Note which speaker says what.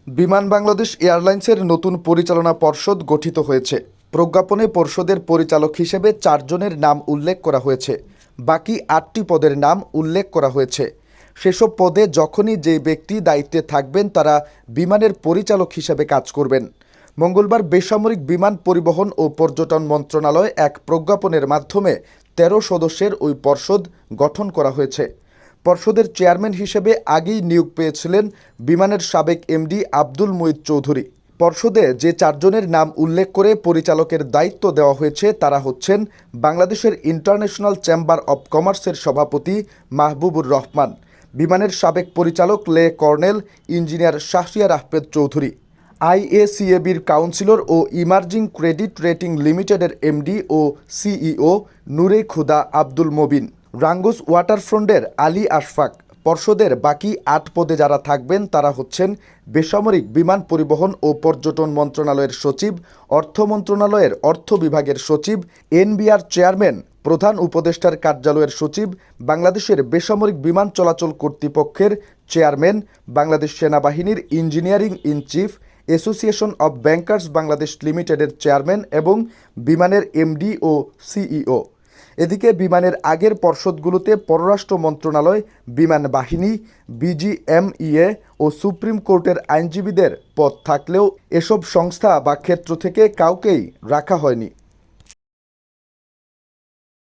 Speaker 1: বিমান বাংলাদেশ এয়ারলাইন্সের নতুন পরিচালনা পর্ষদ গঠিত হয়েছে। প্রজ্ঞাপনে পর্ষদের পরিচালক হিসেবে 4 জনের নাম উল্লেখ করা হয়েছে। বাকি 8টি পদের নাম উল্লেখ করা হয়েছে। সেসব পদে যখনই যে ব্যক্তি দায়িত্বে থাকবেন তারা বিমানের পরিচালক হিসেবে কাজ করবেন। মঙ্গলবার বেসামরিক বিমান পরিবহন ও পর্যটন মন্ত্রণালয় এক প্রজ্ঞাপনের মাধ্যমে 13 সদস্যের ওই পর্ষদ গঠন করা হয়েছে। পর্ষদের চেয়ারম্যান হিসেবে আগেই নিয়োগ পেয়েছিলেন বিমানের সাবেক এমডি আব্দুল মুঈদ চৌধুরী। পর্ষদে যে 4 জনের নাম উল্লেখ করে পরিচালকের দায়িত্ব দেওয়া হয়েছে তারা হচ্ছেন বাংলাদেশের ইন্টারন্যাশনাল চেম্বার অব কমার্সের সভাপতি মাহবুবুর রহমান, বিমানের সাবেক পরিচালক লে কর্নেল ইঞ্জিনিয়ার শাহরিয়ার আহমেদ চৌধুরী, আইএসিএবির কাউন্সিলর ও ইমার্জিং ক্রেডিট রেটিং লিমিটেডের এমডি ও সিইও নূরে খুদা আব্দুল মবিন, রাঙ্গুস ওয়াটারফ্রন্টের আলী আশফাক। পর্ষদের বাকি 8 পদে যারা থাকবেন তারা হচ্ছেন বেসামরিক বিমান পরিবহন ও পর্যটন মন্ত্রণালয়ের সচিব, অর্থ মন্ত্রণালয়ের অর্থ বিভাগের সচিব, এনবিআর চেয়ারম্যান, প্রধান উপদেষ্টার কার্যালয়ের সচিব, বাংলাদেশের বেসামরিক বিমান চলাচল কর্তৃপক্ষের চেয়ারম্যান, বাংলাদেশ সেনাবাহিনীর engineering in chief, association of bankers Bangladesh লিমিটেডের চেয়ারম্যান এবং বিমানের এমডি ও সিইও। এদিকে বিমানের আগের পর্ষদগুলোতে পররাষ্ট্র মন্ত্রণালয়, বিমান বাহিনী, বিজিএমইএ ও সুপ্রিম কোর্টের আইনজীবীদের পদ থাকলেও এসব সংস্থা বা ক্ষেত্র থেকে কাউকেই রাখা হয়নি।